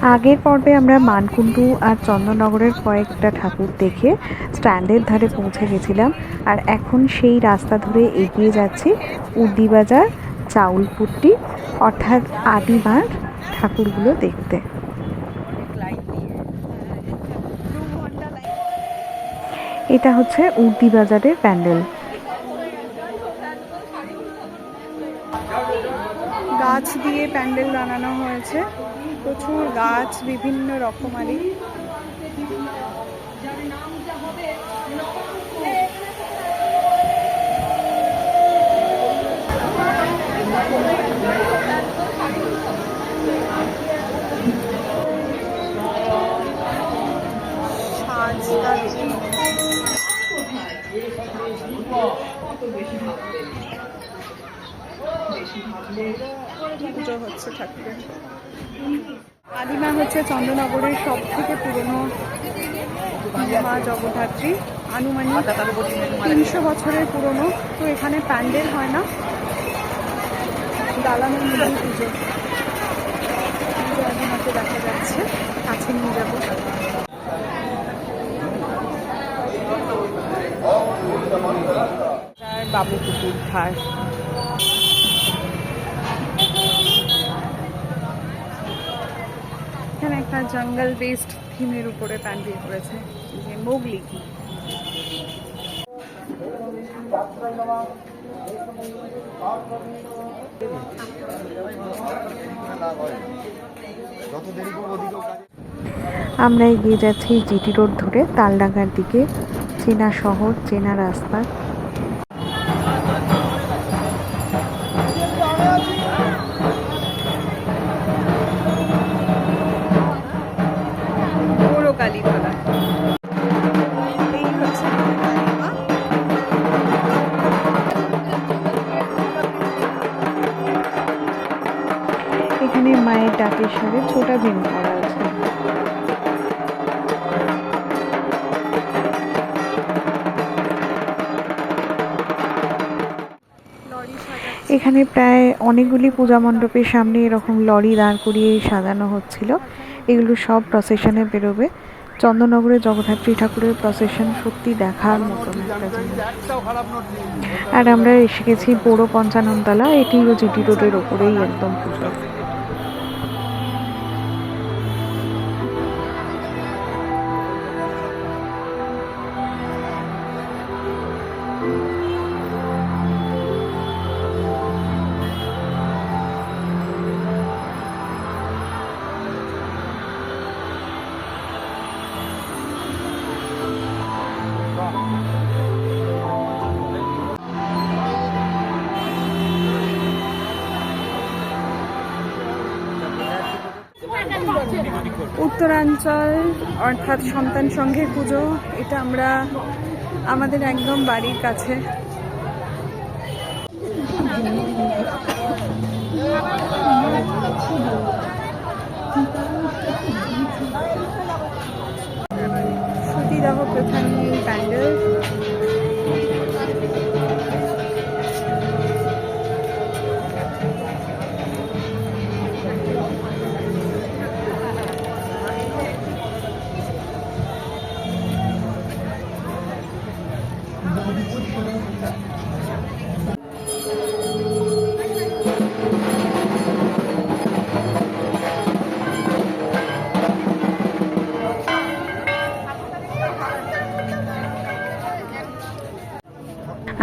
আগের পর্বে আমরা মানকুণ্ডু আর চন্দননগরের কয়েকটা ঠাকুর দেখে স্ট্যান্ডের ধারে পৌঁছে গেছিলাম, আর এখন সেই রাস্তা ধরে এগিয়ে যাচ্ছি উর্দিবাজার চাউলপুট্টি অর্থাৎ আদিমার ঠাকুরগুলো দেখতে। এটা হচ্ছে উর্দিবাজারের প্যান্ডেল। গাছ দিয়ে প্যান্ডেল বানানো হয়েছে, প্রচুর গাছ বিভিন্ন রকমারি। পুজো হচ্ছে ঠাকুরের। আদিমা হচ্ছে চন্দননগরের সব থেকে পুরনো মা জগদ্ধাত্রী, আনুমানিক 300 বছরের পুরনো। তো এখানে প্যান্ডেল হয় না, দালানের মধ্যে পুজো। আদিমাকে দেখা যাচ্ছে, কাছে নিয়ে যাবো। বাবু পুকুর ধার। এখানে একটা জঙ্গল বেসড থিমের উপরে প্যান্ডেল করেছে, যে মোগলি। আমরা এগিয়ে যাচ্ছি জিটি রোড ধরে তালডাঙ্গার দিকে। চেনা শহর, চেনা রাস্তা। এখানে মায়ের ডাকের সাথে ছোটা ভীম করা আছে। এখানে প্রায় অনেকগুলি পূজা মণ্ডপের সামনে এরকম লরি দাঁড় করিয়ে সাজানো হচ্ছিল। এগুলো সব প্রসেশনে বেরোবে। চন্দননগরে জগদ্ধাত্রী ঠাকুরের প্রসেশন সত্যি দেখার মতন একটা জিনিস। আর আমরা এসে গেছি বড় পঞ্চাননতলা। এটিও জিটি রোডের ওপরেই একদম পুজো। উত্তরাঞ্চল অর্থাৎ সন্তান সংঘের পুজো। এটা আমরা আমাদের একদম বাড়ির কাছে। সতীদাহ প্রথা নিয়ে প্যান্ডেল।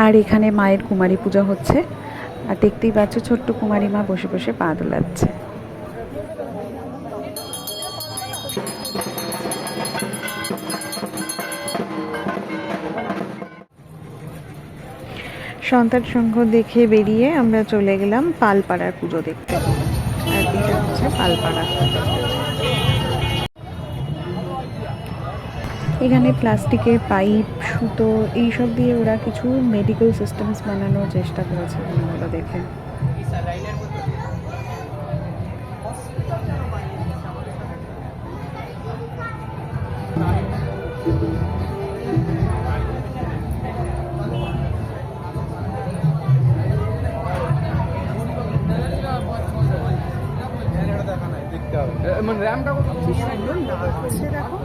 আর এখানে মায়ের কুমারী পূজা হচ্ছে, আর দেখতেই পাচ্ছ ছোট্ট কুমারী মা বসে বসে পা দোলাচ্ছে। সন্তান সংঘ দেখে বেরিয়ে আমরা চলে গেলাম পালপাড়ার পুজো দেখতে। আর এটা হচ্ছে পালপাড়া। এখানে প্লাস্টিকের পাইপ, সুতো এইসব দিয়ে ওরা কিছু মেডিকেল সিস্টেমস বানানোর চেষ্টা করেছে ওগুলো দেখে। দেখা নাই। মানে র্যামটা কত সুন্দর লাগছে দেখো।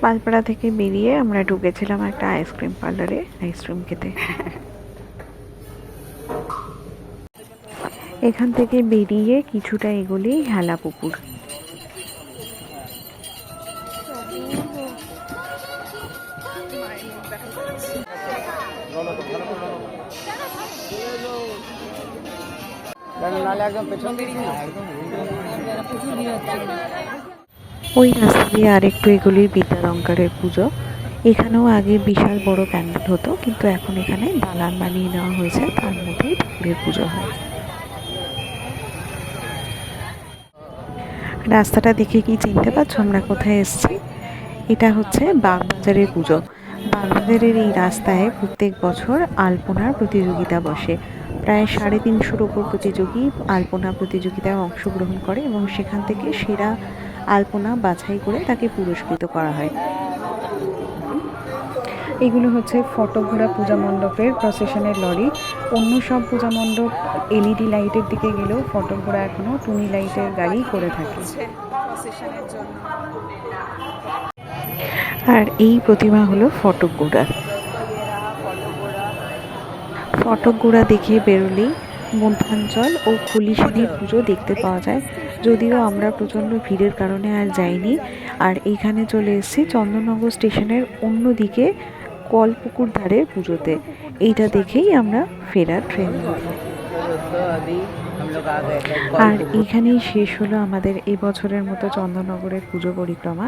পালপাড়া থেকে বেরিয়ে আমরা ঢুকেছিলাম একটা আইসক্রিম পার্লারে আইসক্রিম খেতে। এখান থেকে বেরিয়ে কিছুটা এগোলেই হেলা পুকুর। ওই রাস্তা দিয়ে আরেকটু এগুলি বিদ্যালঙ্কারের পুজো। এখানেও আগে বিশাল বড় প্যান্ডেল হতো, কিন্তু এখন এখানে দালান বানিয়ে নেওয়া হয়েছে, তার মধ্যেই ঠাকুরের পুজো হয়। রাস্তাটা দেখে কি চিনতে পারছো আমরা কোথায় এসেছি? এটা হচ্ছে বাগবাজারের পুজো। বাগবাজারের এই রাস্তায় প্রত্যেক বছর আলপনার প্রতিযোগিতা বসে। প্রায় 350-র ওপর প্রতিযোগী আলপনা প্রতিযোগিতায় অংশগ্রহণ করে এবং সেখান থেকে সেরা আলপনা বাছাই করে তাকে পুরস্কৃত করা হয়। এগুলো হচ্ছে ফটকঘোড়া পূজা মণ্ডপের প্রসেশনের লরি। অন্য সব পূজা মণ্ডপ এলইডি লাইটের দিকে গেলেও ফটকঘোড়া এখনও টুনি লাইটের গাড়ি করে থাকে। আর এই প্রতিমা হলো ফটকঘোড়া। ফটকঘোড়া দেখে বেরোলেই মধ্যাঞ্চল ও খুলিশানির পুজো দেখতে পাওয়া যায়। যদিও আমরা প্রচণ্ড ভিড়ের কারণে আর যাইনি। আর এইখানে চলে এসেছি চন্দননগর স্টেশনের অন্যদিকে কলপুকুর ধারে পুজোতে। এইটা দেখেই আমরা ফেরার ট্রেন ধরি। আর এখানেই শেষ হলো আমাদের এবছরের মতো চন্দননগরের পুজো পরিক্রমা।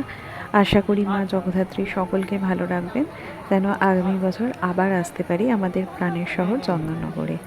আশা করি মা জগদ্ধাত্রী সকলকে ভালো রাখবেন, যেন আগামী বছর আবার আসতে পারি আমাদের প্রাণের শহর চন্দননগরে।